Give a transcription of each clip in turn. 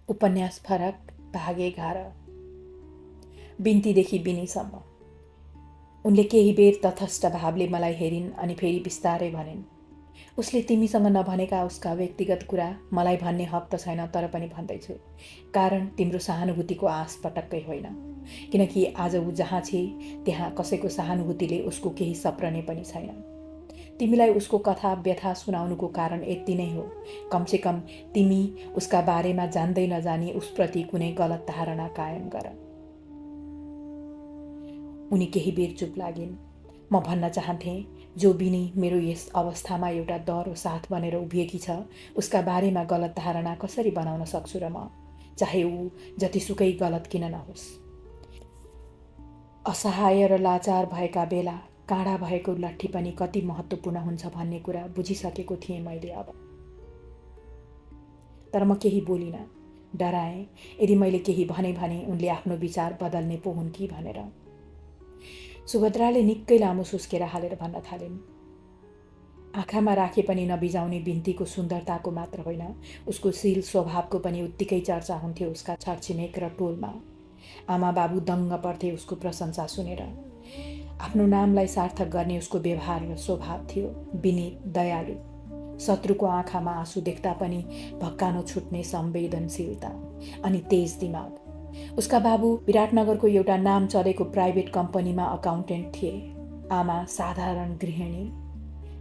उपन्यास फरक भाग 11 बिन्तीदेखि बिनीसम्म। उनले केही बेर तटस्थ भावले मलाई हेरिन् अनि फेरि बिस्तारै भनिन्, उसले तिमीसँग नभनेका उसका व्यक्तिगत कुरा मलाई भन्ने हक त छैन, तर पनि भन्दैछु। कारण तिम्रो सहानुभूतिको आश पटक्कै होइन, किनकि आज ऊ जहाँ छे त्यहाँ कसैको सहानुभूतिले उसको केही सप्रने पनि छैन। तिमीलाई उसको कथा व्यथा सुनाउनुको कारण यति नै हो, कमसेकम तिमी उसका बारेमा जान्दै नजानी उसप्रति कुनै गलत धारणा कायम गर। उनी केही बेर चुप लागिन्। म भन्न चाहन्थेँ, जो बिनी मेरो यस अवस्थामा एउटा दह्रो साथ बनेर उभिएकी छ, उसका बारेमा गलत धारणा कसरी बनाउन सक्छु र म, चाहे ऊ जतिसुकै गलत किन नहोस्। असहाय र लाचार भएका बेला काँडा भएको लट्ठी पनि कति महत्त्वपूर्ण हुन्छ भन्ने कुरा बुझिसकेको थिएँ मैले अब। तर म केही बोलिनँ, डराएँ यदि मैले केही भने उनले आफ्नो विचार बदल्ने पो हुन् कि भनेर। सुभद्राले निकै लामो सुस्केर हालेर भन्न थालिन्, आँखामा राखे पनि नबिजाउने बिन्तीको सुन्दरताको मात्र होइन, उसको शील स्वभावको पनि उत्तिकै चर्चा हुन्थ्यो उसका छरछिमेक र टोलमा। आमा बाबु दङ्ग पर्थे उसको प्रशंसा सुनेर। आफ्नो नामलाई सार्थक गर्ने उसको व्यवहार र स्वभाव थियो, विनीत, दयालु, शत्रुको आँखामा आँसु देख्दा पनि भक्कानो छुट्ने संवेदनशीलता अनि तेज दिमाग। उसका बाबु विराटनगरको एउटा नाम चलेको प्राइभेट कम्पनीमा अकाउन्टेन्ट थिए। आमा साधारण गृहिणी।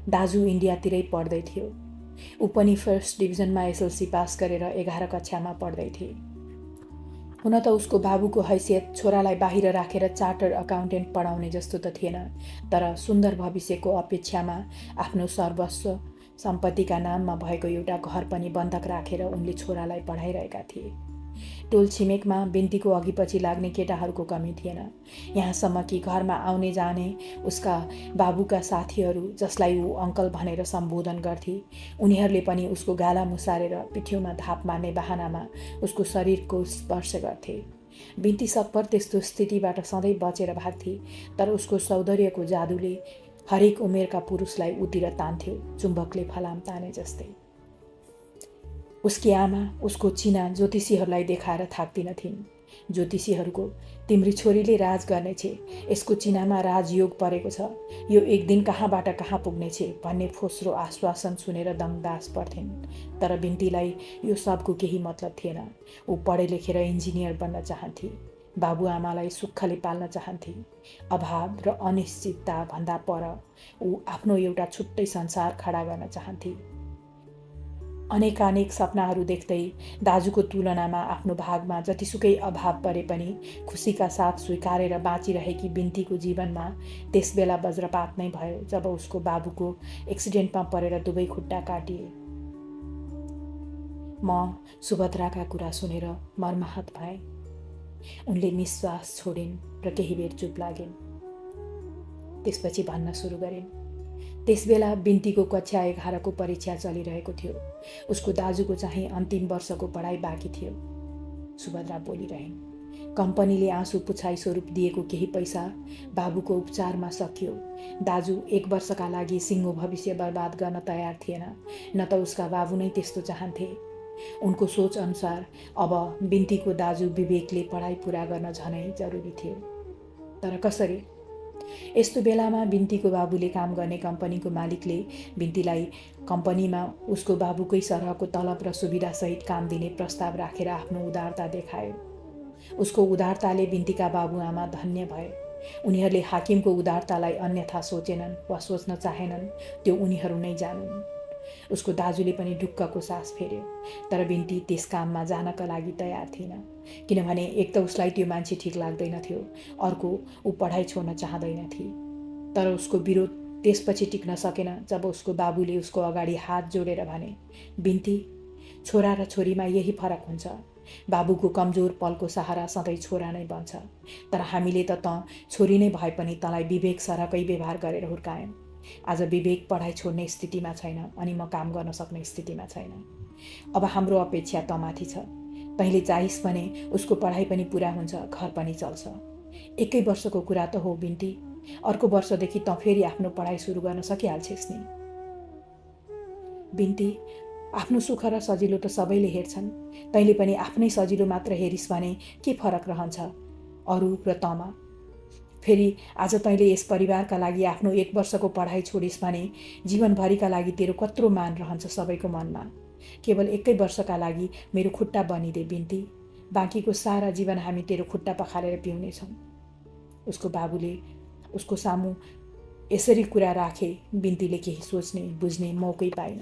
दाजु इन्डियातिरै पढ्दै थियो। ऊ पनि फर्स्ट डिभिजनमा एसएलसी पास गरेर 11 कक्षामा पढ्दै थिए। हुन त उसको बाबुको हैसियत छोरालाई बाहिर राखेर चार्टर्ड अकाउन्टेन्ट पढाउने जस्तो त थिएन, तर सुन्दर भविष्यको अपेक्षामा आफ्नो सर्वस्व सम्पत्तिका नाममा भएको एउटा घर पनि बन्धक राखेर उनले छोरालाई पढाइरहेका थिए। टोल छिमेकमा बिन्तीको अघिपछि लाग्ने केटाहरूको कमी थिएन, यहाँसम्म कि घरमा आउने जाने उसका बाबुका साथीहरू, जसलाई ऊ अङ्कल भनेर सम्बोधन गर्थे, उनीहरूले पनि उसको गाला मुसारेर पिठ्यौमा धाप मार्ने बहानामा उसको शरीरको स्पर्श गर्थे। बिन्ती सकभर त्यस्तो स्थितिबाट सधैँ बचेर भाग्थे, तर उसको सौन्दर्यको जादुले हरेक उमेरका पुरुषलाई उतिर तान्थ्यो, चुम्बकले फलाम ताने जस्तै। उसकी आमा उसको चिना ज्योतिषीहरूलाई देखाएर थाक्दिनथिन्। ज्योतिषीहरूको तिम्री छोरीले राज गर्नेछे, यसको चिनामा राजयोग परेको छ, यो एक दिन कहाँबाट कहाँ पुग्नेछे भन्ने फोस्रो आश्वासन सुनेर दङदास पर्थिन्। तर बिन्तीलाई यो सबको केही मतलब थिएन। ऊ पढे लेखेर इन्जिनियर बन्न चाहन्थे, बाबुआमालाई सुखले पाल्न चाहन्थे। अभाव र अनिश्चितता भन्दा पर ऊ आफ्नो एउटा छुट्टै संसार खडा गर्न चाहन्थे। अनेकानेक सपनाहरू देख्दै दाजुको तुलनामा आफ्नो भागमा जतिसुकै अभाव परे पनि खुसीका साथ स्वीकारेर बाँचिरहेकी बिन्तीको जीवनमा त्यसबेला वज्रपात नै भयो जब उसको बाबुको एक्सिडेन्टमा परेर दुवै खुट्टा काटिए। म सुभद्राका कुरा सुनेर मर्माहत भएँ। उनले निश्वास छोडिन् र केही बेर चुप लागिन्। त्यसपछि भन्न सुरु गरिन्, त्यसबेला बिन्तीको कक्षा 11 को परीक्षा चलिरहेको थियो। उसको दाजुको चाहिँ अन्तिम वर्षको पढाइ बाँकी थियो। सुभद्रा बोलिरहिन्, कम्पनीले आँसु पुछाइ स्वरूप दिएको केही पैसा बाबुको उपचारमा सकियो। दाजु 1 वर्षका लागि सिङ्गो भविष्य बर्बाद गर्न तयार थिएन, न त उसका बाबु नै त्यस्तो चाहन्थे। उनको सोच अनुसार अब बिन्तीको दाजु विवेकले पढाइ पुरा गर्न झनै जरुरी थियो। तर कसरी? यस्तो बेलामा बिन्तीको बाबुले काम गर्ने कम्पनीको मालिकले बिन्तीलाई कम्पनीमा उसको बाबुकै सरहको तलब र सुविधासहित काम दिने प्रस्ताव राखेर आफ्नो उदारता देखायो। उसको उदारताले बिन्तीका बाबुआमा धन्य भए। उनीहरूले हाकिमको उदारतालाई अन्यथा सोचेनन् वा सोच्न चाहेनन्, त्यो उनीहरू नै जानुन्। उसको दाजुले पनि ढुक्कको सास फेर्यो, तर बिन्ती त्यस काममा जानका लागि तयार थिएन, किनभने एक त उसलाई त्यो मान्छे ठिक लाग्दैनथ्यो, अर्को ऊ पढाइ छोड्न चाहँदैनथी। तर उसको विरोध त्यसपछि टिक्न सकेन जब उसको बाबुले उसको अगाडि हात जोडेर भने, बिन्ती, छोरा र छोरीमा यही फरक हुन्छ। बाबुको कमजोर पलको सहारा सधैँ छोरा नै बन्छ, तर हामीले त छोरी नै भए पनि तँलाई विवेक सरकै व्यवहार गरेर हुर्कायौँ। आज विवेक पढाइ छोड्ने स्थितिमा छैन अनि म काम गर्न सक्ने स्थितिमा छैन। अब हाम्रो अपेक्षा तँमाथि छ। तैँले चाहिस् भने उसको पढाइ पनि पुरा हुन्छ, घर पनि चल्छ। 1 वर्षको कुरा त हो बिन्ती, अर्को वर्षदेखि तँ फेरि आफ्नो पढाइ सुरु गर्न सकिहाल्छेस् नि। बिन्ती, आफ्नो सुख र सजिलो त सबैले हेर्छन्, तैँले पनि आफ्नै सजिलो मात्र हेरिस् भने के फरक रहन्छ अरू र तँमा? फेरि आज तैँले यस परिवारका लागि आफ्नो 1 वर्षको पढाइ छोडिस् भने जीवनभरिका लागि तेरो कत्रो मान रहन्छ सबैको मनमा। केवल 1 वर्षका लागि मेरो खुट्टा बनिदे बिन्ती, बाँकीको सारा जीवन हामी तेरो खुट्टा पखालेर पिउनेछौँ। उसको बाबुले उसको सामु यसरी कुरा राखे बिन्तीले केही सोच्ने बुझ्ने मौकै पाइन।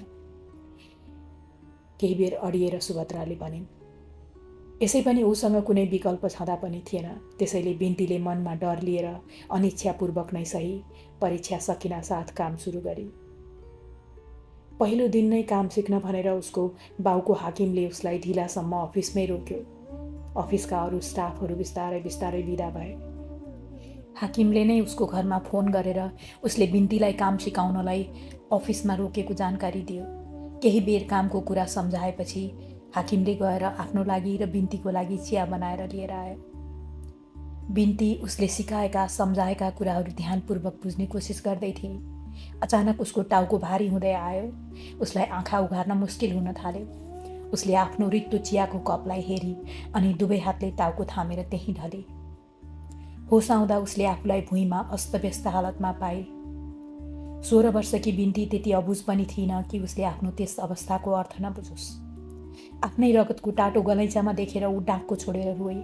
केही बेर अडिएर सुभद्राले भनिन्, यसै पनि उसँग कुनै विकल्प छँदा पनि थिएन। त्यसैले बिन्तीले मनमा डर लिएर अनिच्छापूर्वक नै सही परीक्षा सकिन साथ काम सुरु गरी। पहिलो दिन नै काम सिक्न भनेर उसको बाउको हाकिमले उसलाई ढिलासम्म अफिसमै रोक्यो। अफिसका अरू स्टाफहरू बिस्तारै बिस्तारै बिदा भए। हाकिमले नै उसको घरमा फोन गरेर उसले बिन्तीलाई काम सिकाउनलाई अफिसमा रोकेको जानकारी दियो। केही बेर कामको कुरा सम्झाएपछि हाकिमले गएर आफ्नो लागि र बिन्तीको लागि चिया बनाएर लिएर आयो। बिन्ती उसले सिकाएका सम्झाएका कुराहरू ध्यानपूर्वक बुझ्ने कोसिस गर्दै थिए। अचानक उसको टाउको भारी हुँदै आयो। उसलाई आँखा उघार्न मुस्किल हुन थाल्यो। उसले आफ्नो रित्तो चियाको कपलाई हेरी अनि दुवै हातले टाउको थामेर त्यहीँ ढले। होस आउँदा उसले आफूलाई भुइँमा अस्तव्यस्त हालतमा पाए। 16 वर्षकी बिन्ती त्यति अबुझ पनि थिइन कि उसले आफ्नो त्यस अवस्थाको अर्थ नबुझोस्। आफ्नै रगतको टाटो गलैँचामा देखेर ऊ डाक्को छोडेर रोए।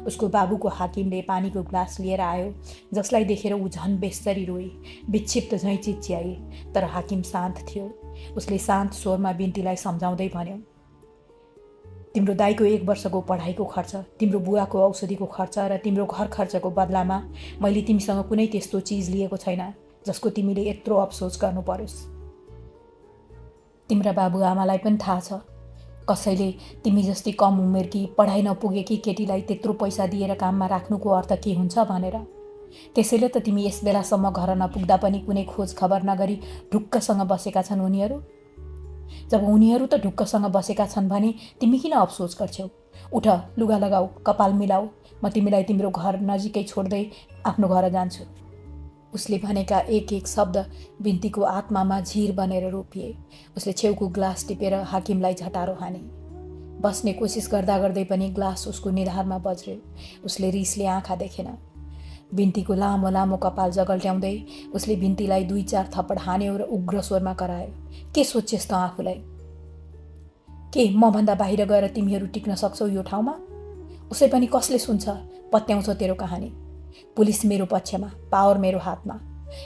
उसको बाबुको हाकिमले पानीको ग्लास लिएर आयो, जसलाई देखेर ऊ झन् बेस्तरी रोए, विक्षिप्त झैँ चिच्याए। तर हाकिम शान्त थियो। उसले शान्त स्वरमा बिन्तीलाई सम्झाउँदै भन्यो, तिम्रो दाइको 1 वर्षको पढाइको खर्च, तिम्रो बुवाको औषधिको खर्च र तिम्रो घर खर्चको बदलामा मैले तिमीसँग कुनै त्यस्तो चिज लिएको छैन जसको तिमीले यत्रो अफसोस गर्नु परोस्। तिम्रा बाबुआमालाई पनि थाहा छ कसैले तिमी जस्तै कम उमेरकी पढाइ नपुगेकी केटीलाई त्यत्रो पैसा दिएर काममा राख्नुको अर्थ के हुन्छ भनेर। त्यसैले त तिमी यस बेलासम्म घर नपुग्दा पनि कुनै खोज खबर नगरी ढुक्कसँग बसेका छन् उनीहरू। जब उनीहरू त ढुक्कसँग बसेका छन् भने तिमी किन अफसोस गर्छौ? उठ, लुगा लगाऊ, कपाल मिलाऊ, म तिमीलाई तिम्रो घर नजिकै छोड्दै आफ्नो घर जान्छु। उसले भनेका एक एक शब्द बिन्तीको आत्मामा झिर बनेर रोपिए। उसले छेउको ग्लास टिपेर हाकिमलाई झटारो हाने। बस्ने कोसिस गर्दा गर्दै पनि ग्लास उसको निधारमा बज्र्यो। उसले रिसले आँखा देखेन। बिन्तीको लामो लामो कपाल जगल्ट्याउँदै उसले बिन्तीलाई 2-4 थप्पड हान्यो र उग्र स्वरमा करायो, के सोचेस् त आफूलाई? के मभन्दा बाहिर गएर तिमीहरू टिक्न सक्छौ यो ठाउँमा? उसै पनि कसले सुन्छ? पत्याउँछ तेरो कहानी। पुलिस मेरो पक्षमा, पावर मेरो हातमा।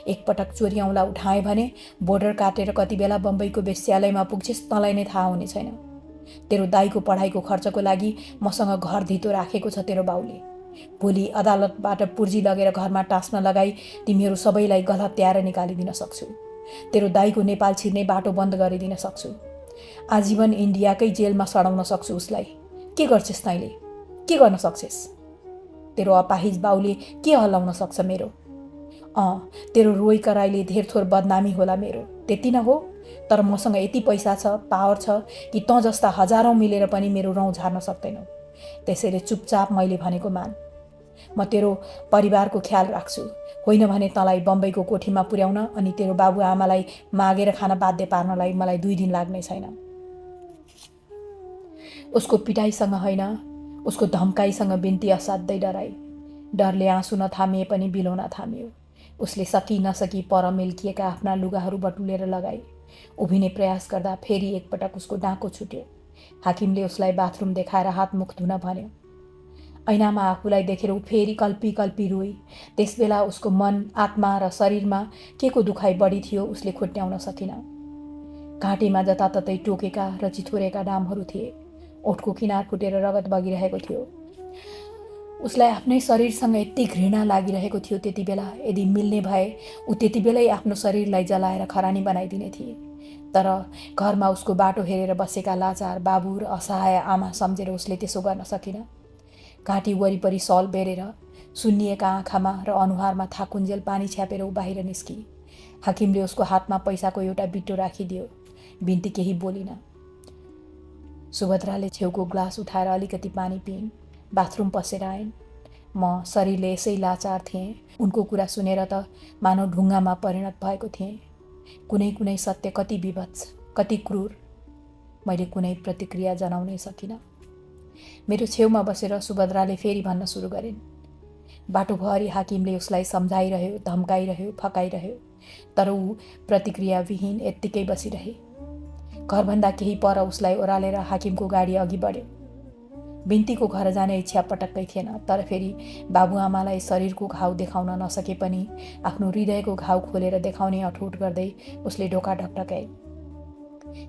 एकपटक चोरी औँला उठाएँ भने बोर्डर काटेर कति बेला बम्बईको वेश्यालयमा पुग्छेस् तँलाई नै थाहा हुने छैन। तेरो दाइको पढाइको खर्चको लागि मसँग घर धितो राखेको छ तेरो बाउले। भोलि अदालतबाट पुर्जी लगेर घरमा टाँस्न लगाई तिमीहरू सबैलाई गलत्याएर निकालिदिन सक्छु। तेरो दाइको नेपाल छिर्ने बाटो बन्द गरिदिन सक्छु। आजीवन इन्डियाकै जेलमा सडाउन सक्छु उसलाई। के गर्छेस् तैँले? के गर्न सक्छेस्? तेरो अपाहिज बाउले के हल्लाउन सक्छ मेरो? तेरो रोइ कराइले धेरथोर बदनामी होला मेरो, त्यति न हो? तर मसँग यति पैसा छ, पावर छ कि तँ जस्ता हजारौँ मिलेर पनि मेरो रौँ झार्न सक्दैनौ। त्यसैले चुपचाप मैले भनेको मान। म तेरो परिवारको ख्याल राख्छु, होइन भने तँलाई बम्बईको कोठीमा पुर्याउन अनि तेरो बाबुआमालाई मागेर खान बाध्य पार्नलाई मलाई 2 दिन लाग्ने छैन। उसको पिटाइसँग होइन, उसको धम्काइसँग बिन्ती असाध्यै डराई। डरले आँसु नथामिए पनि बिलोन थामियो। उसले सकी नसकी पर मिल्किएका आफ्ना लुगाहरू बटुलेर लगाई। उभिने प्रयास गर्दा फेरि एकपटक उसको डाँको छुट्यो। हाकिमले उसलाई बाथरुम देखाएर हात मुख धुन भन्यो। ऐनामा आफूलाई देखेर ऊ फेरि कल्पी कल्पी रोई। त्यसबेला उसको मन, आत्मा र शरीरमा के को दुखाइ बढी थियो उसले खुट्याउन सकिन। घाँटीमा जताततै टोकेका र चिथोरेका डामहरू थिए। ओठको किनार फुटेर रगत बगिरहेको थियो। उसलाई आफ्नै शरीरसँग यति घृणा लागिरहेको थियो त्यति बेला। यदि मिल्ने भए ऊ त्यति बेलै आफ्नो शरीरलाई जलाएर खरानी बनाइदिने थिए। तर घरमा उसको बाटो हेरेर बसेका लाचार बाबु र असहाय आमा सम्झेर उसले त्यसो गर्न सकिन। घाँटी वरिपरि सल बेरेर सुन्निएका आँखामा र अनुहारमा थाकुन्जेल पानी छ्यापेर ऊ बाहिर निस्की। हाकिमले उसको हातमा पैसाको एउटा बिटो राखिदियो। बिन्ती केही बोलिन। सुभद्राले छेउको ग्लास उठाएर अलिकति पानी पिइन्। बाथरुम पसेर आइन्। म शरीरले यसै लाचार थिएँ। उनको कुरा सुनेर त मानव ढुङ्गामा परिणत भएको थिएँ। कुनै कुनै सत्य कति विभत्स, कति क्रूर। मैले कुनै प्रतिक्रिया जनाउनै सकिनँ। मेरो छेउमा बसेर सुभद्राले फेरि भन्न सुरु गरिन्। बाटोभरि हाकिमले उसलाई सम्झाइरह्यो, धम्काइरह्यो, फकाइरह्यो, तर ऊ प्रतिक्रियाविहीन यत्तिकै बसिरहे। घरभन्दा केही पर उसलाई ओह्रालेर हाकिमको गाडी अघि बढ्यो। बिन्तीको घर जाने इच्छा पटक्कै थिएन, तर फेरि बाबुआमालाई शरीरको घाउ देखाउन नसके पनि आफ्नो हृदयको घाउ खोलेर देखाउने अठोट गर्दै उसले ढोका ढकढकाए।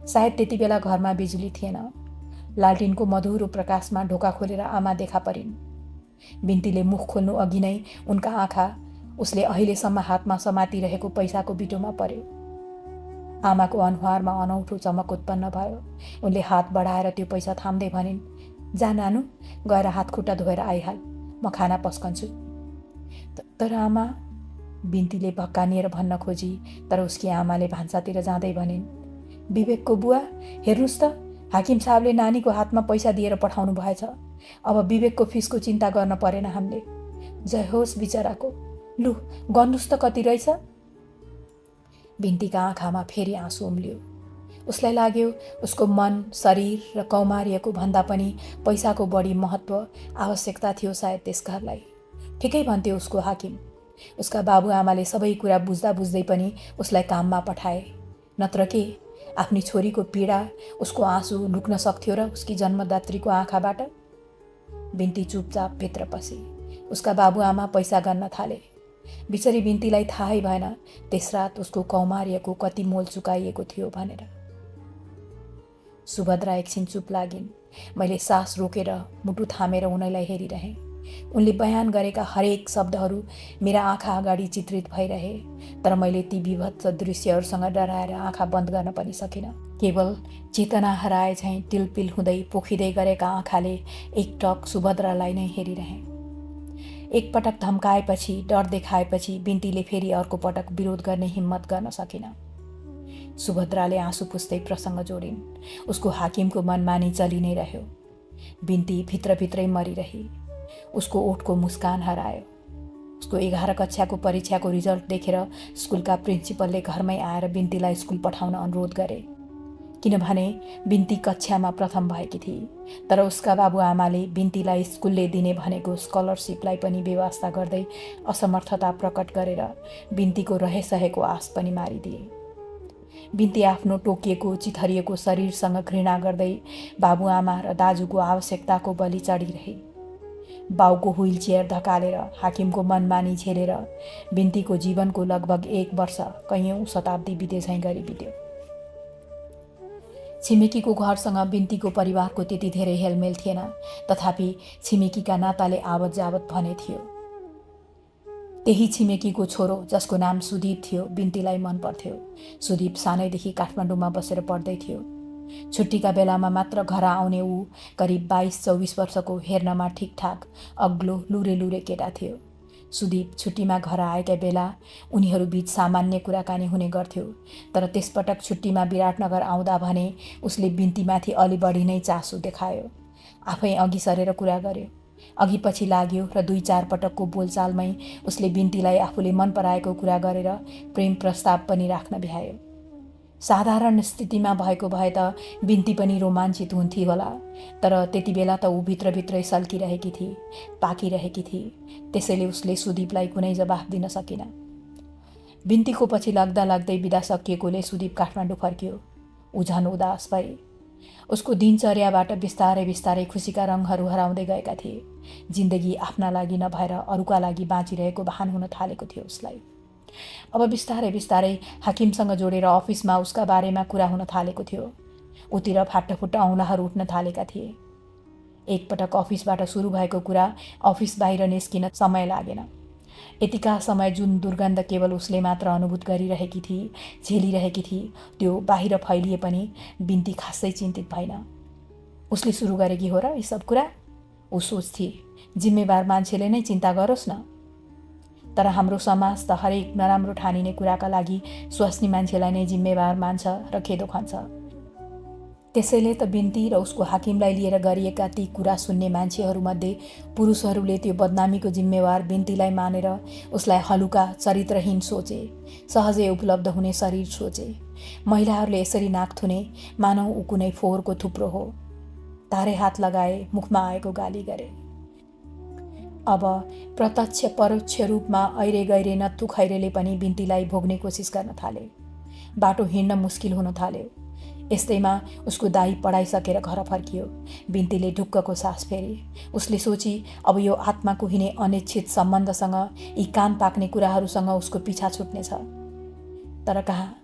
सायद त्यति बेला घरमा बिजुली थिएन। लालटिनको मधुरो प्रकाशमा ढोका खोलेर आमा देखा परिन्। बिन्तीले मुख खोल्नु अघि नै उनका आँखा उसले अहिलेसम्म हातमा समातिरहेको पैसाको बिटोमा पर्यो। आमाको अनुहारमा अनौठो चमक उत्पन्न भयो। उनले हात बढाएर त्यो पैसा थाम्दै भनिन्, जा नानु, गएर हात खुट्टा धोएर आइहाल, म खाना पस्कन्छु। तर आमा, बिन्तीले भक्कानिएर भन्न खोजी, तर उसकी आमाले भान्सातिर जाँदै भनिन्, विवेकको बुवा, हेर्नुहोस् त, हाकिम साहबले नानीको हातमा पैसा दिएर पठाउनु भएछ। अब विवेकको फिसको चिन्ता गर्न परेन हामीले। जय होस् बिचराको। लु गर्नुहोस् त कति रहेछ। बिन्तीका आँखामा फेरि आँसु उम्लियो। उसलाई लाग्यो उसको मन, शरीर र कौमार्यको भन्दा पनि पैसाको बढी महत्त्व, आवश्यकता थियो सायद त्यस घरलाई। ठिकै भन्थ्यो उसको हाकिम। उसका बाबुआमाले सबै कुरा बुझ्दा बुझ्दै पनि उसलाई काममा पठाए। नत्र के आफ्नी छोरीको पीडा, उसको आँसु लुक्न सक्थ्यो र उसकी जन्मदात्रीको आँखाबाट? बिन्ती चुपचाप भित्र पसी। उसका बाबुआमा पैसा गन्न थाले। बिचरी बिन्तीलाई थाहै भएन त्यस रात उसको कौमार्यको कति मोल चुकाइएको थियो भनेर। सुभद्रा एकछिन चुप लागिन्। मैले सास रोकेर मुटु थामेर उनैलाई हेरिरहेँ। उनले बयान गरेका हरेक शब्दहरू मेरा आँखा अगाडि चित्रित भइरहे, तर मैले ती विभत्स दृश्यहरूसँग डराएर आँखा बन्द गर्न पनि सकिनँ। केवल चेतना हराए झैँ टिलपिल हुँदै पोखिँदै गरेका आँखाले एकटक सुभद्रालाई नै हेरिरहेँ। एकपटक धम्काएपछि, डर देखाएपछि बिन्तीले फेरि अर्को पटक विरोध गर्ने हिम्मत गर्न सकिन। सुभद्राले आँसु पुस्दै प्रसङ्ग जोडिन्। उसको हाकिमको मनमानी चलि नै रह्यो। बिन्ती भित्रभित्रै मरिरही। उसको ओठको मुस्कान हरायो। उसको 11 कक्षाको परीक्षाको रिजल्ट देखेर स्कुलका प्रिन्सिपलले घरमै आएर बिन्तीलाई स्कुल पठाउन अनुरोध गरे, किनभने बिन्ती कक्षामा प्रथम भएकी थिए। तर उसका बाबुआमाले बिन्तीलाई स्कुलले दिने भनेको स्कलरसिपलाई पनि बेवास्ता गर्दै असमर्थता प्रकट गरेर बिन्तीको रहेसहेको आश पनि मारिदिए। बिन्ती आफ्नो टोकिएको, चिथरिएको शरीरसँग घृणा गर्दै बाबुआमा र दाजुको आवश्यकताको बलि चढिरहे। बाउको व्हील चेयर धकालेर, हाकिमको मनमानी झेलेर बिन्तीको जीवनको लगभग 1 वर्ष, कैयौं शताब्दी बिते झैँ गरी बित्यो। छिमेकीको घरसँग बिन्तीको परिवारको त्यति धेरै हेलमेल थिएन, तथापि छिमेकीका नाताले आवत जावत भने थियो। त्यही छिमेकीको छोरो, जसको नाम सुदीप थियो, बिन्तीलाई मन पर्थ्यो। सुदीप सानैदेखि काठमाडौँमा बसेर पढ्दै थियो। छुट्टीका बेलामा मात्र घर आउने ऊ करिब 22-24 वर्षको, हेर्नमा ठिकठाक अग्लो लुरे लुरे केटा थियो। सुदीप छुट्टीमा घर आएका बेला उनीहरू बीच सामान्य कुराकानी हुने गर्थ्यो, तर त्यसपटक छुट्टीमा विराटनगर आउँदा भने उसले बिन्तीमाथि अलि बढी नै चासो देखायो। आफै अघि सरेर कुरा गर्यो, अघि पछि लाग्यो र 2-4 पटकको बोलचालमै उसले बिन्तीलाई आफूले मन पराएको कुरा गरेर प्रेम प्रस्ताव पनि राख्न भ्यायो। साधारण स्थितिमा भएको भए त बिन्ती पनि रोमाञ्चित हुन्थी होला, तर त्यति बेला त ऊ भित्रभित्रै सल्किरहेकी थिए, पाकिरहेकी थिए। त्यसैले उसले सुदीपलाई कुनै जवाफ दिन सकिन। बिन्तीको पछि लाग्दा लाग्दै बिदा सकिएकोले सुदीप काठमाडौँ फर्कियो। ऊ झन् उदास भए। उसको दिनचर्याबाट बिस्तारै बिस्तारै खुसीका रङहरू हराउँदै गएका थिए। जिन्दगी आफ्ना लागि नभएर अरूका लागि बाँचिरहेको भान हुन थालेको थियो उसलाई। अब बिस्तारै बिस्तारै हाकिमसँग जोडेर अफिसमा उसका बारेमा कुरा हुन थालेको थियो। उतिर फाटफुट्ट औँलाहरू उठ्न थालेका थिए। एकपटक अफिसबाट सुरु भएको कुरा अफिस बाहिर निस्किन समय लागेन। यतिका समय जुन दुर्गन्ध केवल उसले मात्र अनुभूत गरिरहेकी थिए, झेलिरहेकी थिए, त्यो बाहिर फैलिए पनि बिन्ती खासै चिन्तित भएन। उसले सुरु गरेकी हो र यी सब कुरा? ऊ सोच्थे, जिम्मेवार मान्छेले नै चिन्ता गरोस् न। तर हाम्रो समाज त हरेक नराम्रो ठानिने कुराका लागि स्वास्नी मान्छेलाई नै जिम्मेवार मान्छ र खेदो खन्छ। त्यसैले त बिन्ती र उसको हाकिमलाई लिएर गरिएका ती कुरा सुन्ने मान्छेहरूमध्ये पुरुषहरूले त्यो बदनामीको जिम्मेवार बिन्तीलाई मानेर उसलाई हलुका, चरित्रहीन सोचे, सहजै उपलब्ध हुने शरीर सोचे। महिलाहरूले यसरी नाक थुने मानौ ऊ कुनै फोहोरको थुप्रो हो। तारे हात लगाए, मुखमा आएको गाली गरे। अब प्रत्यक्ष परोक्ष रूपमा ऐरे गैरे नत्थु खैरेले पनि बिन्तीलाई भोग्ने कोसिस गर्न थाले। बाटो हिँड्न मुस्किल हुन थाल्यो। यस्तैमा उसको दाई पढाइसकेर घर फर्कियो। बिन्तीले ढुक्कको सास फेरी। उसले सोची अब यो आत्माको हिँडे अनिश्चित सम्बन्धसँग, यी कान पाक्ने कुराहरूसँग उसको पिछा छुट्नेछ। तर कहाँ,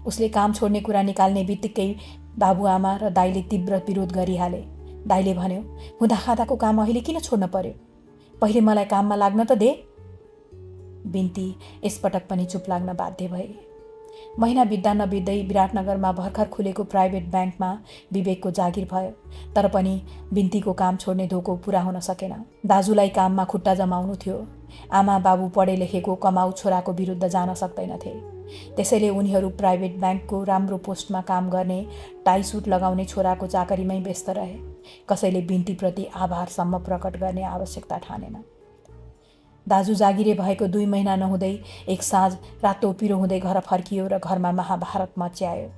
उसले काम छोड्ने कुरा निकाल्ने बित्तिकै बाबुआमा र दाइले तीव्र विरोध गरिहाले। दाइले भन्यो, हुँदाखाँदाको काम अहिले किन छोड्न पर्यो? पहिले मलाई काममा लाग्न त दे। बिन्ती यसपटक पनि चुप लाग्न बाध्य भए। महिना बित्दा नबित्दै विराटनगरमा भर्खर खुलेको प्राइभेट ब्याङ्कमा विवेकको जागिर भयो। तर पनि बिन्तीको काम छोड्ने धोको पुरा हुन सकेन। दाजुलाई काममा खुट्टा जमाउनु थियो। आमा बाबु पढे लेखेको कमाउ छोराको विरुद्ध जान सक्दैनथे। त्यसैले उनीहरू प्राइभेट ब्याङ्कको राम्रो पोस्टमा काम गर्ने, टाई सुट लगाउने छोराको चाकरीमै व्यस्त रहे। कसैले बिन्तीप्रति आभारसम्म प्रकट गर्ने आवश्यकता ठानेन। दाजु जागिरे भएको 2 महिना नहुँदै एक साँझ रातो पिरो हुँदै घर फर्कियो र घरमा महाभारत मच्यायो।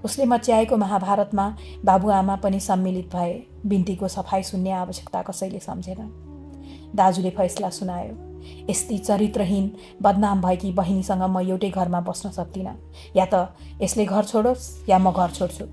उसले मच्याएको महाभारतमा बाबुआमा पनि सम्मिलित भए। बिन्तीको सफाई सुन्ने आवश्यकता कसैले सम्झेन। दाजुले फैसला सुनायो, यस्ती चरित्रहीन बदनाम भएकी बहिनीसँग म एउटै घरमा बस्न सक्दिनँ। या त यसले घर छोडोस् या म घर छोड्छु।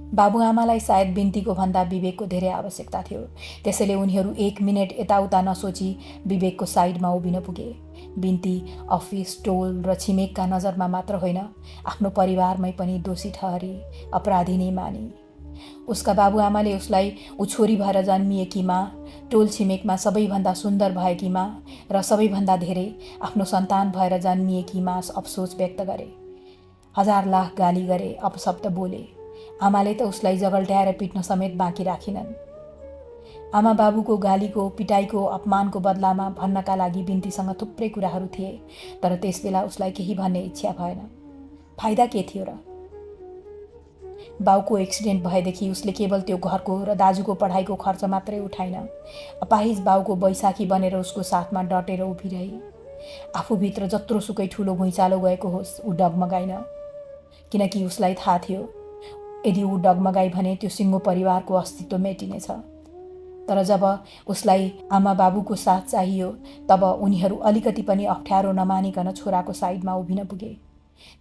बाबुआमालाई सायद बिन्तीको भन्दा विवेकको धेरै आवश्यकता थियो। त्यसैले उनीहरू 1 मिनेट यताउता नसोची विवेकको साइडमा उभिन पुगे। बिन्ती अफिस, टोल र छिमेकका नजरमा मात्र होइन, आफ्नो परिवारमै पनि दोषी ठहरी, अपराधिनी मानी। उसका बाबुआमाले उसलाई ऊ छोरी भएर जन्मिएकी माँ, टोल छिमेकमा सबैभन्दा सुन्दर भएकी माँ र सबैभन्दा धेरै आफ्नो सन्तान भएर जन्मिएकी माँ अफसोस व्यक्त गरे। 1000 लाख गाली गरे, अपशब्द बोले। आमाले त उसलाई जगल्ट्याएर पिट्न समेत बाँकी राखिनन्। आमा बाबुको गालीको, पिटाइको, अपमानको बदलामा भन्नका लागि बिन्तीसँग थुप्रै कुराहरू थिए। तर त्यसबेला उसलाई केही भन्ने इच्छा भएन। फाइदा के थियो र? बाउको एक्सिडेन्ट भएदेखि उसले केवल त्यो घरको र दाजुको पढाइको खर्च मात्रै उठाइन। अपाहिज बाउको बैशाखी बनेर उसको साथमा डटेर उभिरही। आफूभित्र जत्रोसुकै ठुलो भुइँचालो गएको होस्, ऊ डगमगाइन। किनकि उसलाई थाहा थियो, यदि ऊ डगमगाई भने त्यो सिङ्गो परिवारको अस्तित्व मेटिनेछ। तर जब उसलाई आमा बाबुको साथ चाहियो, तब उनीहरू अलिकति पनि अप्ठ्यारो नमानिकन छोराको साइडमा उभिन पुगे।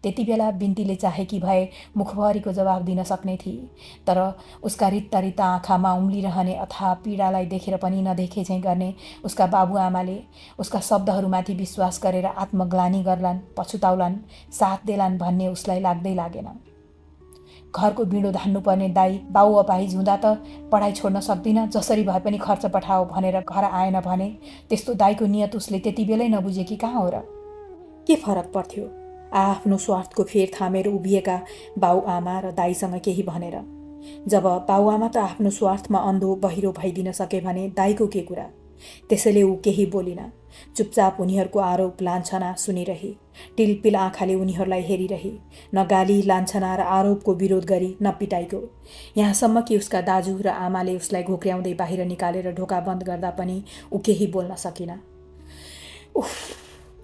त्यति बेला बिन्तीले चाहेकी भए मुखभरिको जवाब दिन सक्ने थिए। तर उसका रित्ता रित्ता आँखामा उम्लिरहने अथाह पीडालाई देखेर पनि नदेखे झैँ गर्ने उसका बाबुआमाले उसका शब्दहरूमाथि विश्वास गरेर आत्मग्लानि गर्लान्, पछुताउलान्, साथ देलान् भन्ने उसलाई लाग्दै लागेन। घरको बिँडो धान्नुपर्ने दाई बाउ अपाहिज हुँदा त पढाइ छोड्न सक्दिन, जसरी भए पनि खर्च पठाओ भनेर घर आएन भने त्यस्तो दाईको नियत उसले त्यति बेलै नबुझे कि कहाँ हो र? के फरक पर्थ्यो आफ्नो स्वार्थको फेर थामेर उभिएका बाउआमा र दाईसँग केही भनेर? जब बाउआमा त आफ्नो स्वार्थमा अन्धो बहिरो भइदिन सके भने दाईको के कुरा? त्यसैले ऊ केही बोलिन। चुपचाप उनीहरूको आरोप लान्छना सुनिरही, टिलपिल आँखाले उनीहरूलाई हेरिरही। न गाली, लान्छना र आरोपको विरोध गरी, न पिटाइको। यहाँसम्म कि उसका दाजु र आमाले उसलाई घोक्र्याउँदै बाहिर निकालेर ढोका बन्द गर्दा पनि ऊ केही बोल्न सकिन। उफ!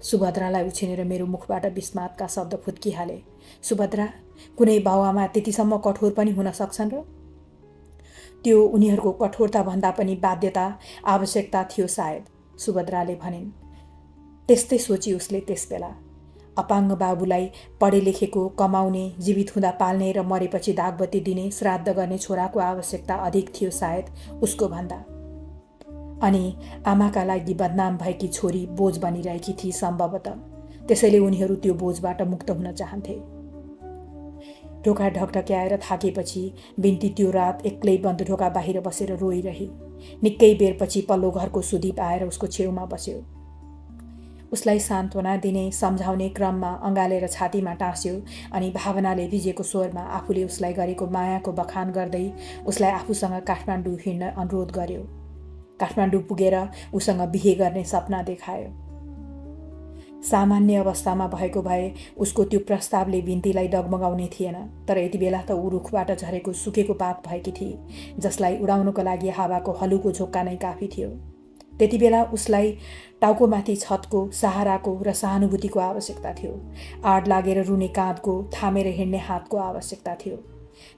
सुभद्रालाई उछिनेर मेरो मुखबाट विस्मातका शब्द फुत्किहाले। सुभद्रा, कुनै बाउआमा त्यतिसम्म कठोर पनि हुन सक्छन् र? त्यो उनीहरूको कठोरता भन्दा पनि बाध्यता, आवश्यकता थियो सायद, सुभद्राले भनिन्। त्यस्तै सोची उसले त्यसबेला। अपाङ्ग बाबुलाई पढे लेखेको, कमाउने, जीवित हुँदा पाल्ने र मरेपछि दागबत्ती दिने, श्राद्ध गर्ने छोराको आवश्यकता अधिक थियो सायद उसको भन्दा। अनि आमाका लागि बदनाम भएकी छोरी बोझ बनिरहेकी थिए सम्भवतः। त्यसैले उनीहरू त्यो बोझबाट मुक्त हुन चाहन्थे। ढोका ढकढक्याएर थाकेपछि बिन्ती त्यो रात एक्लै बन्द ढोका बाहिर बसेर रोइरही। निकै बेरपछि पल्लो घरको सुदीप आएर उसको छेउमा बस्यो। उसलाई सान्त्वना दिने, सम्झाउने क्रममा अँगालेर छातीमा टाँस्यो अनि भावनाले भिजेको स्वरमा आफूले उसलाई गरेको मायाको बखान गर्दै उसलाई आफूसँग काठमाडौँ हिँड्न अनुरोध गर्यो। काठमाडौँ पुगेर उसँग बिहे गर्ने सपना देखायो। सामान्य अवस्थामा भएको भए उसको त्यो प्रस्तावले बिन्तीलाई डगमगाउने थिएन। तर यति बेला त ऊ रुखबाट झरेको सुकेको पात भएकी थिए, जसलाई उडाउनको लागि हावाको हलुको झोक्का नै काफी थियो। त्यति बेला उसलाई टाउकोमाथि छतको सहाराको र सहानुभूतिको आवश्यकता थियो। आड लागेर रुने काँधको, थामेर हिँड्ने हातको आवश्यकता थियो।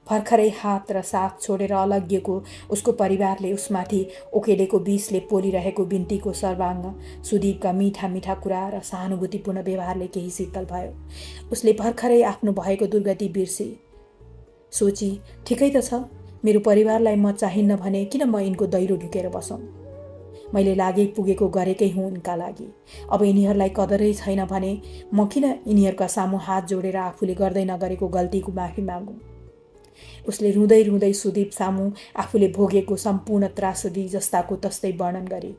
भर्खरै हात र साथ छोडेर अलग्गिएको उसको परिवारले उसमाथि उकेलेको विषले पोलिरहेको बिन्तीको सर्वाङ्ग सुदीपका मिठा मिठा कुरा र सहानुभूतिपूर्ण व्यवहारले केही शीतल भयो। उसले भर्खरै आफ्नो भएको दुर्गति बिर्सी सोची, ठिकै त छ, मेरो परिवारलाई म चाहिन्न भने किन म यिनको दैलो ढुकेर बसौँ? मैले लागे पुगेको गरेकै हुँ यिनका लागि। अब यिनीहरूलाई कदरै छैन भने म किन यिनीहरूका सामु हात जोडेर आफूले गर्दै नगरेको गल्तीको माफी मागौँ? उसले रुँदै रुँदै सुदीप सामु आफूले भोगेको सम्पूर्ण त्रासदी जस्ताको तस्तै वर्णन गरे।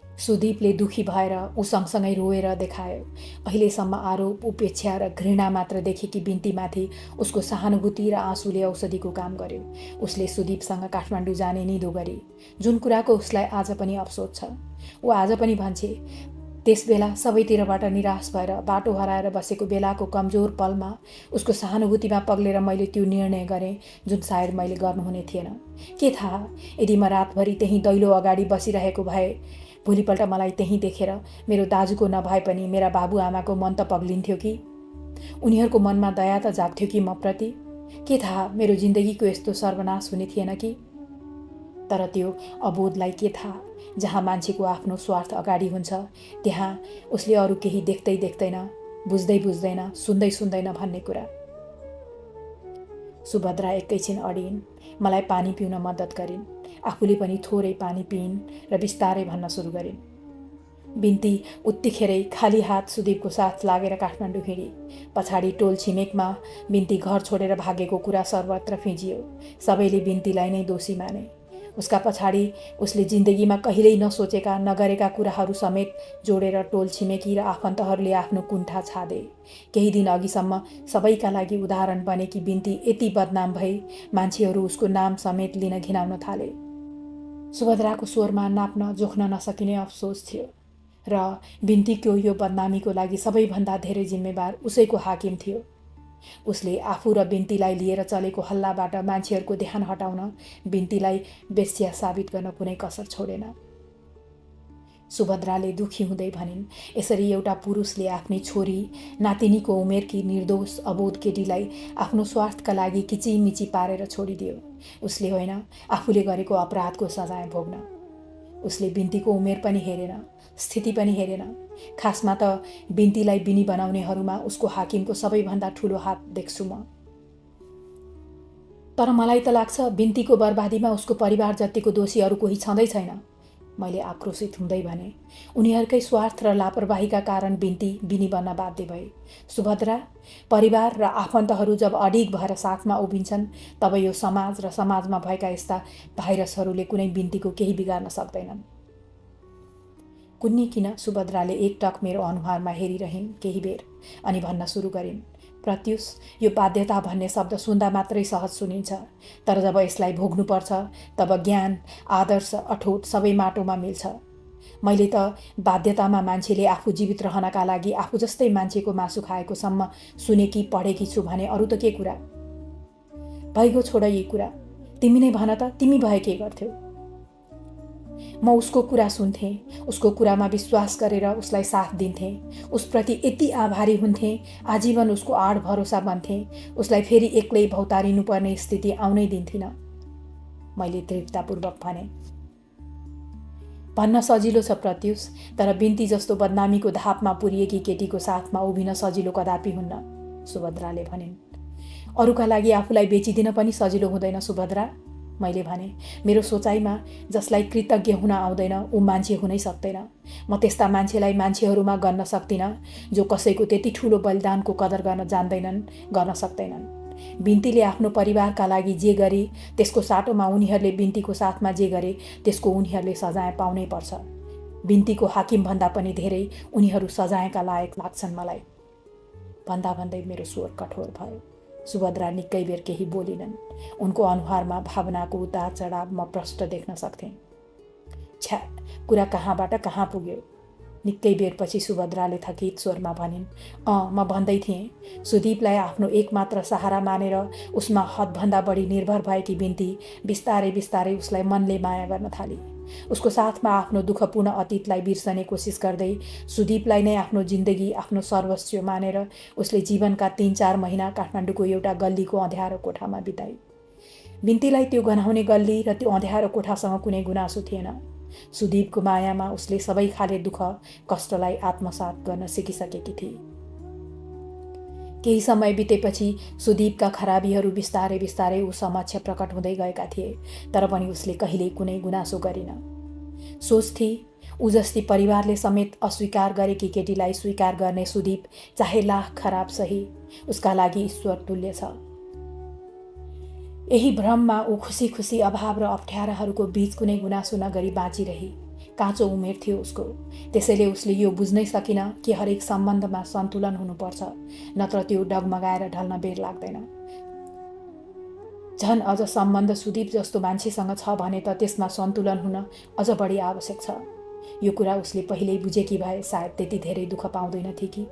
सुदीपले दुखी भएर ऊ सँगसँगै रोएर देखायो। अहिलेसम्म आरोप, उपेक्षा र घृणा मात्र देखेकी बिन्तीमाथि उसको सहानुभूति र आँसुले औषधिको काम गर्यो। उसले सुदीपसँग काठमाडौँ जाने निधो गरी, जुन कुराको उसलाई आज पनि अफसोस छ। ऊ आज पनि भन्छे, त्यसबेला सबैतिरबाट निराश भएर बाटो हराएर बसेको बेलाको कमजोर पलमा उसको सहानुभूतिमा पग्लेर मैले त्यो निर्णय गरेँ जुन सायद मैले गर्नुहुने थिएन। के थाहा, यदि म रातभरि त्यहीँ दैलो अगाडि बसिरहेको भए भोलिपल्ट मलाई त्यहीँ देखेर मेरो दाजुको नभए पनि मेरा बाबुआमाको मन त पग्लिन्थ्यो कि? उनीहरूको मनमा दया त जाग्थ्यो कि म प्रति? के थाहा, मेरो जिन्दगीको यस्तो सर्वनाश हुने थिएन कि? तर त्यो अबोधलाई के थाहा, जहाँ मान्छेको आफ्नो स्वार्थ अगाडि हुन्छ त्यहाँ उसले अरू केही देख्दै देख्दैन, बुझ्दै बुझ्दैन, सुन्दै सुन्दैन भन्ने कुरा। सुभद्रा एकैछिन अडिन्, मलाई पानी पिउन मद्दत गरिन्। आफूले पनि थोरै पानी पिइन् र बिस्तारै भन्न सुरु गरिन्। बिन्ती उत्तिखेरै खाली हात सुदीपको साथ लागेर काठमाडौँ हिँडी। पछाडि टोल छिमेकमा बिन्ती घर छोडेर भागेको कुरा सर्वत्र फिँजियो। सबैले बिन्तीलाई नै दोषी माने। उसका पछाडि उसले जिन्दगीमा कहिल्यै नसोचेका नगरेका कुराहरू समेत जोडेर टोल छिमेकी र आफन्तहरूले आफ्नो कुण्ठा छादे। केही दिन अघिसम्म सबैका लागि उदाहरण बनेकी बिन्ती यति बदनाम भई मान्छेहरू उसको नाम समेत लिन घिनाउन थाले। सुभद्राको स्वरमा नाप्न जोख्न नसकिने अफसोस थियो र बिन्तीको यो बदनामीको लागि सबैभन्दा धेरै जिम्मेवार उसैको हाकिम थियो। उसले आफू र बिन्तीलाई लिएर चलेको हल्लाबाट मान्छेहरूको ध्यान हटाउन बिन्तीलाई बेस्या साबित गर्न कुनै कसर छोडेन। सुभद्राले दुखी हुँदै भनिन्, यसरी एउटा पुरुषले आफ्नै छोरी, नातिनीको उमेरकी निर्दोष अबोध केटीलाई आफ्नो स्वार्थका लागि किचिमिची पारेर छोडिदियो। उसले होइन, आफूले गरेको अपराधको सजाय भोग्न। उसले बिन्तीको उमेर पनि हेरेन, स्थिति पनि हेरेन। खासमा त बिन्तीलाई बिनी बनाउनेहरूमा उसको हाकिमको सबैभन्दा ठुलो हात देख्छु म। तर मलाई त लाग्छ बिन्तीको बर्बादीमा उसको परिवार जतिको दोषी अरू कोही छँदै छैन, मैले आक्रोशित हुँदै भने। उनीहरूकै स्वार्थ र लापरवाहीका कारण बिन्ती बिनी बन्न बाध्य भए। सुभद्रा, परिवार र आफन्तहरू जब अडिग भएर साथमा उभिन्छन् तब यो समाज र समाजमा भएका यस्ता भाइरसहरूले कुनै बिन्तीको केही बिगार्न सक्दैनन्। कुन्नी किन सुभद्राले एकटक मेरो अनुहारमा हेरिरहन् केही बेर, अनि भन्न सुरु गरिन्, प्रत्युष, यो बाध्यता भन्ने शब्द सुन्दा मात्रै सहज सुनिन्छ, तर जब यसलाई भोग्नुपर्छ तब ज्ञान, आदर्श, अठोट सबै माटोमा मिल्छ। मैले त बाध्यतामा मान्छेले आफू जीवित रहनका लागि आफू जस्तै मान्छेको मासु खाएको सम्म सुनेकी पढेकी छु भने अरू त के कुरा। भइगयो, छोड यी कुरा। तिमी नै भन त, तिमी भए के गर्थ्यौ? म उसको कुरा सुन्थेँ, उसको कुरामा विश्वास गरेर उसलाई साथ दिन्थेँ, उसप्रति यति आभारी हुन्थेँ, आजीवन उसको आड भरोसा बन्थेँ, उसलाई फेरि एक्लै भौतारिनुपर्ने स्थिति आउनै दिन्थिनँ, मैले दृढतापूर्वक भने। भन्न सजिलो छ प्रत्युष, तर बिन्ती जस्तो बदनामीको धापमा पुरिएकी केटीको साथमा उभिन सजिलो कदापि हुन्न, सुभद्राले भनिन्। अरूका लागि आफूलाई बेचिदिन पनि सजिलो हुँदैन सुभद्रा, मैले भने। मेरो सोचाइमा जसलाई कृतज्ञ हुन आउँदैन ऊ मान्छे हुनै सक्दैन। म त्यस्ता मान्छेलाई मान्छेहरूमा गन्न सक्दिनँ जो कसैको त्यति ठुलो बलिदानको कदर गर्न जान्दैनन्, गर्न सक्दैनन्। बिन्तीले आफ्नो परिवारका लागि जे गरे त्यसको साटोमा उनीहरूले बिन्तीको साथमा जे गरे त्यसको उनीहरूले सजाय पाउनै पर्छ। बिन्तीको हाकिमभन्दा पनि धेरै उनीहरू सजायका लायक लाग्छन् मलाई। भन्दा भन्दै मेरो स्वर कठोर भयो। सुभद्रा निकै बेर केही बोलिनन्। उनको अनुहारमा भावनाको उतार चढाव म प्रष्ट देख्न सक्थेँ। छ्या, कुरा कहाँबाट कहाँ पुग्यो। निकै बेरपछि सुभद्राले थकित स्वरमा भनिन्, म भन्दै थिएँ, सुदीपलाई आफ्नो एकमात्र सहारा मानेर उसमा हदभन्दा बढी निर्भर भएकी बिन्ती बिस्तारै बिस्तारै उसलाई मनले माया गर्न थाली। उसको साथमा आफ्नो दुःखपूर्ण अतीतलाई बिर्सने कोसिस गर्दै सुदीपलाई नै आफ्नो जिन्दगी, आफ्नो सर्वस्व मानेर उसले जीवनका 3-4 महिना काठमाडौँको एउटा गल्लीको अँध्यारो कोठामा बिताई। बिन्तीलाई त्यो गन्हाउने गल्ली र त्यो अँध्यारो कोठासँग कुनै गुनासो थिएन। सुदीपको मायामा उसले सबै खाले दुःख कष्टलाई आत्मसात गर्न सिकिसकेकी थिए। केही समय बितेपछि सुदीपका खराबीहरू बिस्तारै बिस्तारै ऊ समक्ष प्रकट हुँदै गएका थिए, तर पनि उसले कहिल्यै कुनै गुनासो गरिन। सोच्थे ऊ जस्ती परिवारले समेत अस्वीकार गरेकी केटीलाई स्वीकार गर्ने सुदीप चाहे लाख खराब सही उसका लागि ईश्वर तुल्य छ। यही भ्रममा ऊ खुसी खुसी अभाव र अप्ठ्याराहरूको बीच कुनै गुनासो नगरी बाँचिरही। काँचो उमेर थियो उसको, त्यसैले उसले यो बुझ्नै सकिन कि हरेक सम्बन्धमा सन्तुलन हुनुपर्छ, नत्र त्यो डगमगाएर ढल्न बेर लाग्दैन। झन् अझ सम्बन्ध सुदीप जस्तो मान्छेसँग छ भने त त्यसमा सन्तुलन हुन अझ बढी आवश्यक छ। यो कुरा उसले पहिल्यै बुझेकी भए सायद त्यति धेरै दुःख पाउँदैनथे कि।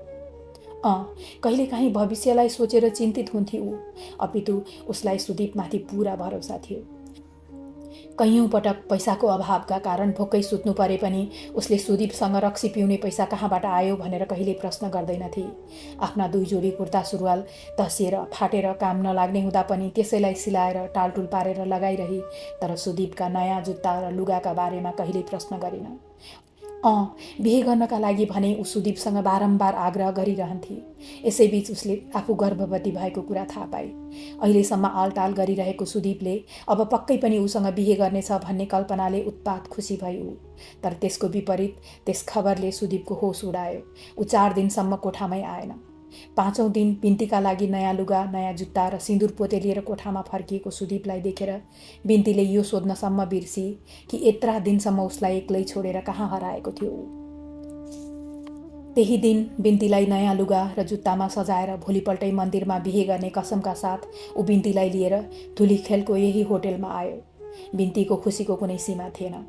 कहिलेकाहीँ भविष्यलाई सोचेर चिन्तित हुन्थे ऊ, अपितु उसलाई सुदीपमाथि पुरा भरोसा थियो। कैयौँ पटक पैसाको अभावका कारण भोकै सुत्नु परे पनि उसले सुदीपसँग रक्सी पिउने पैसा कहाँबाट आयो भनेर कहिले प्रश्न गर्दैनथे। आफ्ना 2 जोडी कुर्ता सुरुवाल तसिएर फाटेर काम नलाग्ने हुँदा पनि त्यसैलाई सिलाएर टालटुल पारेर लगाइरही, तर सुदीपका नयाँ जुत्ता र लुगाका बारेमा कहिल्यै प्रश्न गरिन। बिहे गर्नका लागि भने ऊ सुदीपसँग बारम्बार आग्रह गरिरहन्थे। यसैबीच उसले आफू गर्भवती भएको कुरा थाहा पाए। अहिलेसम्म आलटाल गरिरहेको सुदीपले अब पक्कै पनि उसँग बिहे गर्नेछ भन्ने कल्पनाले उत्पात खुसी भई ऊ। तर त्यसको विपरीत त्यस खबरले सुदीपको होस उडायो। ऊ 4 दिनसम्म कोठामै आएन। 5औं दिन बिन्तीका लागि नयाँ लुगा, नयाँ जुत्ता र सिन्दुर पोते लिएर कोठामा फर्किएको सुदीपलाई देखेर बिन्तीले यो सोध्नसम्म बिर्सी कि यत्रा दिनसम्म उसलाई एक्लै छोडेर कहाँ हराएको थियो। त्यही दिन बिन्तीलाई नयाँ लुगा र जुत्तामा सजाएर भोलिपल्टै मन्दिरमा बिहे गर्ने कसमका साथ ऊ बिन्तीलाई लिएर धुलीखेलको यही होटेलमा आयो। बिन्तीको खुसीको कुनै सीमा थिएन।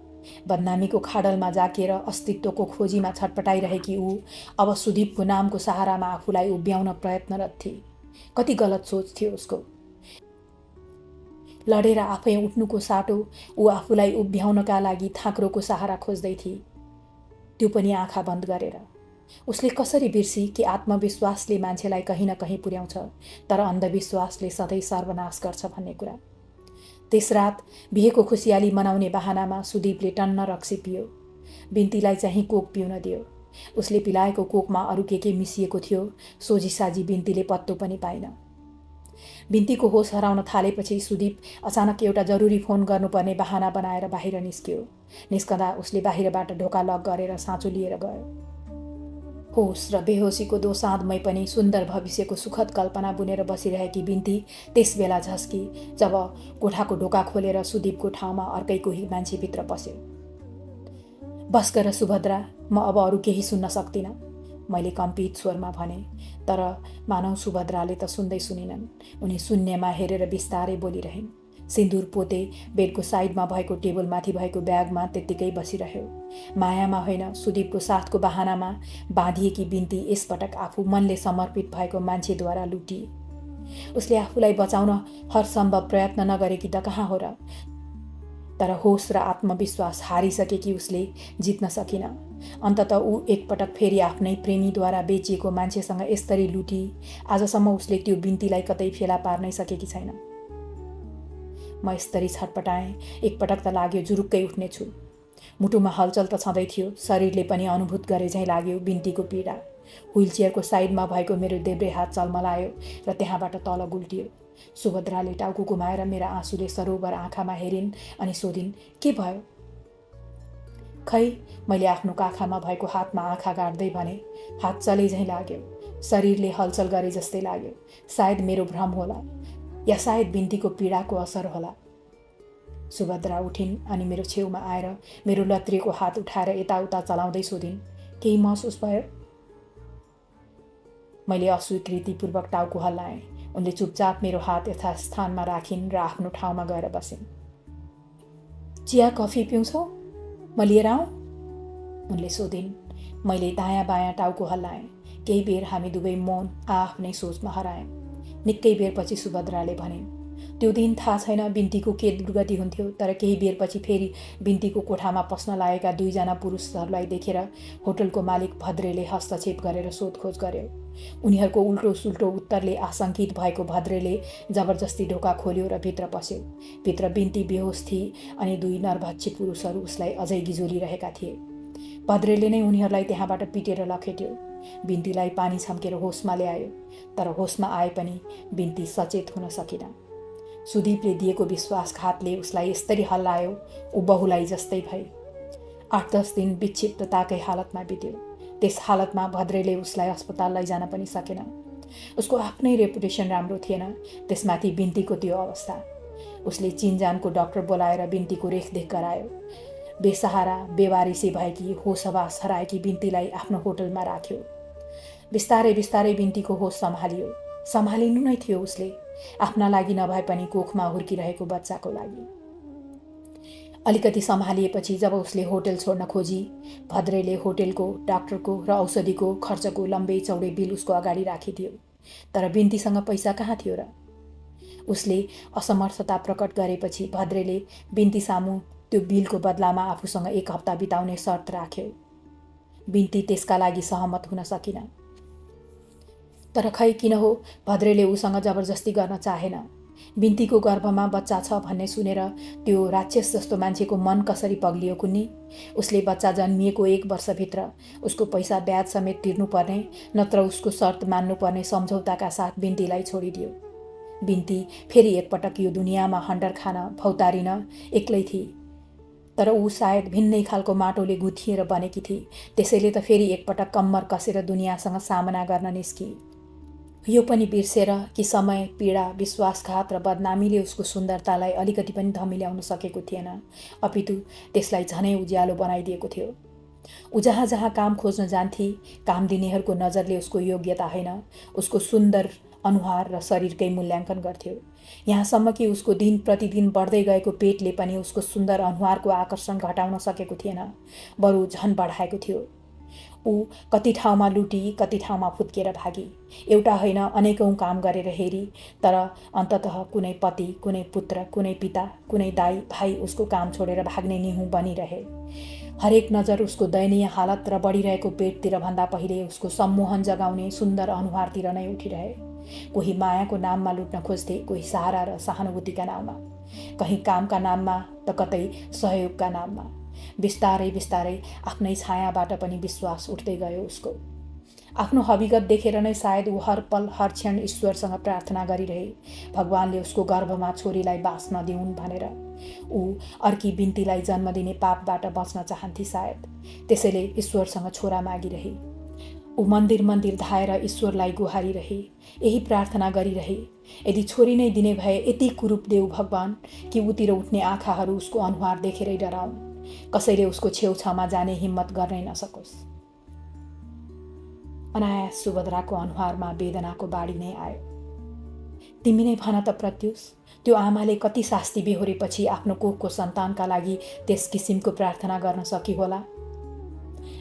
बदनामीको खाडलमा जाकेर अस्तित्वको खोजीमा छटपटाइरहेकी ऊ अब सुदीपको नामको सहारामा आफूलाई उभ्याउन प्रयत्नरत थिए। कति गलत सोच थियो उसको। लडेर आफै उठ्नुको साटो ऊ आफूलाई उभ्याउनका लागि थाक्रोको सहारा खोज्दै थिए, त्यो पनि आँखा बन्द गरेर। उसले कसरी बिर्सी कि आत्मविश्वासले मान्छेलाई कहीँ न कहीँ पुर्याउँछ, तर अन्धविश्वासले सधैँ सर्वनाश गर्छ भन्ने कुरा। त्यस रात बिहेको खुसियाली मनाउने बहानामा सुदीपले टन्न रक्सी पियो। बिन्तीलाई चाहिँ कोक पिउन दियो। उसले पिलाएको कोकमा अरू के मिसिएको थियो सोझीसाझी बिन्तीले पत्तो पनि पाइन। बिन्तीको होस हराउन थालेपछि सुदीप अचानक एउटा जरुरी फोन गर्नुपर्ने बहाना बनाएर बाहिर निस्क्यो। निस्कँदा उसले बाहिरबाट ढोका लक गरेर साँचो लिएर गयो। होस र बेहोसीको दोसाँधमै पनि सुन्दर भविष्यको सुखद कल्पना बुनेर बसिरहेकी बिन्ती त्यस बेला झस्की जब कोठाको ढोका खोलेर सुदीपको ठाउँमा अर्कै कोही मान्छे भित्र पस्यो। बस गर सुभद्रा, म अब अरू केही सुन्न सक्दिनँ, मैले कम्पित स्वरमा भने, तर मानव सुभद्राले त सुन्दै सुनिनन्। उनी शून्यमा हेरेर बिस्तारै बोलिरहन्। सिन्दुर पोते बेडको साइडमा भएको टेबलमाथि भएको ब्यागमा त्यत्तिकै बसिरह्यो। मायामा होइन, सुदीपको साथको बहानामा बाँधिएकी बिन्ती यसपटक आफू मनले समर्पित भएको मान्छेद्वारा लुटिए। उसले आफूलाई बचाउन हरसम्भव प्रयत्न नगरेकी त कहाँ हो र, तर होस र आत्मविश्वास हारिसकेकी उसले जित्न सकिन। अन्ततः ऊ एकपटक फेरि आफ्नै प्रेमीद्वारा बेचिएको मान्छेसँग यसरी लुटी आजसम्म उसले त्यो बिन्तीलाई कतै फेला पार्नै सकेकी छैन। म यसरी छटपटाएँ, एकपटक त लाग्यो जुरुक्कै उठ्नेछु। मुटुमा हलचल त छँदै थियो, शरीरले पनि अनुभूत गरे झैँ लाग्यो बिन्तीको पीडा। व्हिलचेयरको साइडमा भएको मेरो देब्रे हात चल्मलायो र त्यहाँबाट तल गुल्टियो। सुभद्राले टाउको घुमाएर मेरा आँसुले सरोवर आँखामा हेरिन् अनि सोधिन्, के भयो? खै, मैले आफ्नो काखमा भएको हातमा आँखा गाड्दै भने, हात चले झैँ लाग्यो, शरीरले हलचल गरे जस्तै लाग्यो। सायद मेरो भ्रम होला, या सायद बिन्तीको पीडाको असर होला। सुभद्रा उठिन् अनि मेरो छेउमा आएर मेरो लत्रिएको हात उठाएर यताउता चलाउँदै सोधिन्, केही महसुस भयो? मैले अस्वीकृतिपूर्वक टाउको हल्लाएँ। उनले चुपचाप मेरो हात यथास्थानमा राखिन् र आफ्नो ठाउँमा गएर बसिन्। चिया कफी पिउँछौ? म लिएर आऊँ? उनले सोधिन्। मैले दायाँ बायाँ टाउको हल्लाएँ। केही बेर हामी दुवै मौन आफ्नै सोचमा हरायौँ। निकै बेरपछि सुभद्राले भनिन्, त्यो दिन थाहा छैन बिन्तीको के दुर्गति हुन्थ्यो, तर केही बेरपछि फेरि बिन्तीको कोठामा पस्न लागेका 2 जना पुरुषहरूलाई देखेर होटलको मालिक भद्रेले हस्तक्षेप गरेर सोधखोज गर्यो। उनीहरूको उल्टो सुल्टो उत्तरले आशंकित भएको भद्रेले जबरजस्ती ढोका खोल्यो र भित्र पस्यो। भित्र बिन्ती बेहोस थिए अनि 2 नरभक्षी पुरुषहरू उसलाई अझै गिजोलिरहेका थिए। भद्रेले नै उनीहरूलाई त्यहाँबाट पिटेर लखेट्यो। बिन्तीलाई पानी छम्केर होसमा ल्यायो, तर होसमा आए पनि बिन्ती सचेत हुन सकिन। सुदीपले दिएको विश्वासघातले उसलाई यस्तरी हल्लायो ऊ बहुलाई जस्तै भई। 8-10 दिन विक्षिप्तताकै हालतमा बित्यो। त्यस हालतमा भद्रेले उसलाई अस्पताल लैजान पनि सकेन। उसको आफ्नै रेपुटेसन राम्रो थिएन, त्यसमाथि बिन्तीको त्यो अवस्था। उसले चिनजानको डाक्टर बोलाएर बिन्तीको रेखदेख गरायो। बेसहारा बेवारिसी भएकी होसहवास हराएकी बिन्तीलाई आफ्नो होटलमा राख्यो। बिस्तारै बिस्तारै बिन्तीको होस सम्हालिनु नै थियो उसले, आफ्ना लागि नभए पनि कोखमा हुर्किरहेको बच्चाको लागि। अलिकति सम्हालिएपछि जब उसले होटल छोड्न खोजी, भद्रेले होटलको, डाक्टरको र औषधिको खर्चको लम्बे चौडे बिल उसको अगाडि राखिदियो। तर बिन्तीसँग पैसा कहाँ थियो र? उसले असमर्थता प्रकट गरेपछि भद्रेले बिन्ती सामु त्यो बिलको बदलामा आफूसँग 1 हप्ता बिताउने शर्त राख्यो। बिन्ती त्यसका लागि सहमत हुन सकिन। तर खै किन हो भद्रेले उसँग जबरजस्ती गर्न चाहेन। बिन्तीको गर्भमा बच्चा छ भन्ने सुनेर त्यो राक्षस जस्तो मान्छेको मन कसरी पग्लियो कुन्नी। उसले बच्चा जन्मिएको 1 वर्षभित्र उसको पैसा ब्याज समेत तिर्नुपर्ने, नत्र उसको शर्त मान्नुपर्ने सम्झौताका साथ बिन्तीलाई छोडिदियो। बिन्ती फेरि एकपटक यो दुनियाँमा हन्डर खान भौतारिन एक्लै थिए। तर ऊ सायद भिन्नै खालको माटोले गुथिएर बनेकी थिए, त्यसैले त फेरि एकपटक कम्मर कसेर दुनियाँसँग सामना गर्न निस्की। यो पनि बिर्सेर कि समय, पीडा, विश्वासघात र बदनामीले उसको सुन्दरतालाई अलिकति पनि धमिल्याउन सकेको थिएन, अपितु त्यसलाई झनै उज्यालो बनाइदिएको थियो। ऊ जहाँ जहाँ काम खोज्न जान्थे, काम दिनेहरूको नजरले उसको योग्यता होइन, उसको सुन्दर अनुहार र शरीरकै मूल्याङ्कन गर्थ्यो। यहाँसम्म कि उसको दिन प्रतिदिन बढ्दै गएको पेटले पनि उसको सुन्दर अनुहारको आकर्षण घटाउन सकेको थिएन, बरु झन बढाएको थियो। ऊ कति ठाउँमा लुटी, कति ठाउँमा फुत्केर भागी। एउटा होइन अनेकौं काम गरेर हेरी, तर अन्ततः कुनै पति, कुनै पुत्र, कुनै पिता, कुनै दाई, भाइ उसको काम छोडेर भाग्ने निहुँ बनिरहे। हरेक नजर उसको दयनीय हालत र बढिरहेको पेटतिर भन्दा पहिले उसको सम्मोहन जगाउने सुन्दर अनुहारतिर नै उठिरहे। कोही मायाको नाममा लुट्न खोज्थे, कोही सहारा र सहानुभूतिका नाममा, कहीँ कामका नाममा त कतै सहयोगका नाममा। बिस्तारै बिस्तारै आफ्नै छायाबाट पनि विश्वास उठ्दै गयो उसको। आफ्नो हविगत देखेर नै सायद ऊ हर पल हर क्षण ईश्वरसँग प्रार्थना गरिरहे, भगवानले उसको गर्भमा छोरीलाई बास नदिउन् भनेर। ऊ अर्की बिन्तीलाई जन्म दिने पापबाट बच्न चाहन्थे सायद, त्यसैले ईश्वरसँग छोरा मागिरहे। ऊ मन्दिर मन्दिर धाएर ईश्वरलाई गुहारिरहे, यही प्रार्थना गरिरहे, यदि छोरी नै दिने भए यति कुरूप देऊ भगवान कि उतिर उठ्ने आँखाहरू उसको अनुहार देखेरै डराउन्, कसैले उसको छेउछाउमा जाने हिम्मत गर्नै नसकोस्। अनायास सुभद्राको अनुहारमा वेदनाको बाढी नै आयो। तिमी नै भन त प्रत्युष, त्यो आमाले कति शास्ति बेहोरेपछि आफ्नो कोखको सन्तानका लागि त्यस किसिमको प्रार्थना गर्न सकी होला?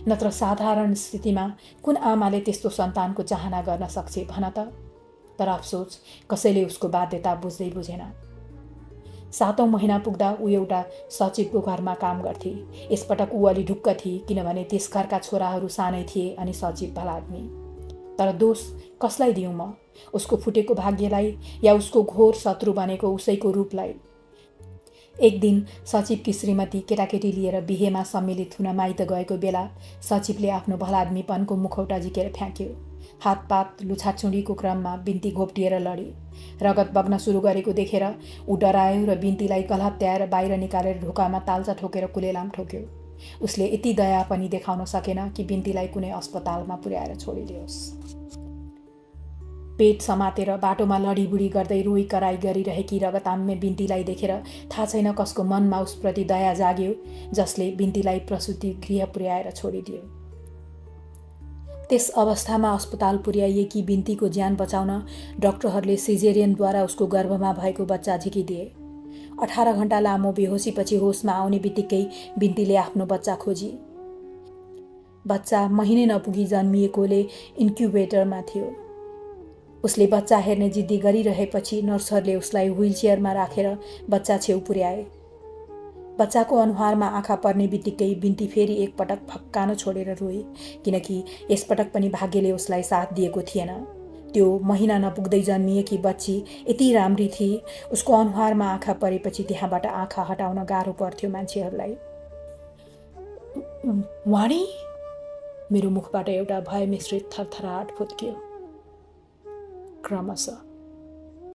नत्र साधारण स्थितिमा कुन आमाले त्यस्तो सन्तानको चाहना गर्न सक्छ भन त? तर अफसोस कसैले उसको बाध्यता बुझ्दै बुझेन। 7औं महिना पुग्दा ऊ एउटा सचिवको घरमा काम गर्थे। यसपटक ऊ अलि ढुक्क थिए, किनभने त्यस घरका छोराहरू सानै थिए अनि सचिव भला आदमी। तर दोष कसलाई दिउँ म? उसको फुटेको भाग्यलाई या उसको घोर शत्रु बनेको उसैको रूपलाई? एक दिन सचिवकी श्रीमती केटाकेटी लिएर बिहेमा सम्मिलित हुन माइत गएको बेला सचिवले आफ्नो भलादमीपनको मुखौटा झिकेर फ्याँक्यो। हातपात लुछाचुँडीको क्रममा बिन्ती घोप्टिएर लडी। रगत बग्न सुरु गरेको देखेर ऊ डरायो र बिन्तीलाई गलहत्याएर बाहिर निकालेर ढोकामा ताल्चा ठोकेर कुलेलाम ठोक्यो। उसले यति दया पनि देखाउन सकेन कि बिन्तीलाई कुनै अस्पतालमा पुर्याएर छोडिदियोस्। पेट समातेर बाटोमा लडीबुडी गर्दै रोई कराई गरिरहेकी रगताम्य बिन्तीलाई देखेर थाहा छैन कसको मनमा उसप्रति दया जाग्यो, जसले बिन्तीलाई प्रसुति गृह पुर्याएर छोडिदियो। त्यस अवस्थामा अस्पताल पुर्याइएकी बिन्तीको ज्यान बचाउन डाक्टरहरूले सिजेरियनद्वारा उसको गर्भमा भएको बच्चा झिकिदिए। 18 घण्टा लामो बेहोसीपछि होसमा आउने बित्तिकै बिन्तीले आफ्नो बच्चा खोजी। बच्चा महिनै नपुगी जन्मिएकोले इन्क्युबेटरमा थियो। उसले बच्चा हेर्ने जिद्दी गरिरहेपछि नर्सहरूले उसलाई व्हिलचेयरमा राखेर बच्चा छेउ पुर्याए। बच्चाको अनुहारमा आँखा पर्ने बित्तिकै बिन्ती फेरि एकपटक फक्कानो छोडेर रोए, किनकि यसपटक पनि भाग्यले उसलाई साथ दिएको थिएन। त्यो महिना नपुग्दै जन्मिएकी बच्ची यति राम्री थिए, उसको अनुहारमा आँखा परेपछि त्यहाँबाट आँखा हटाउन गाह्रो पर्थ्यो मान्छेहरूलाई। वाणी, मेरो मुखबाट एउटा भय मिश्रित थरथराट फुत्कियो। क्रमशः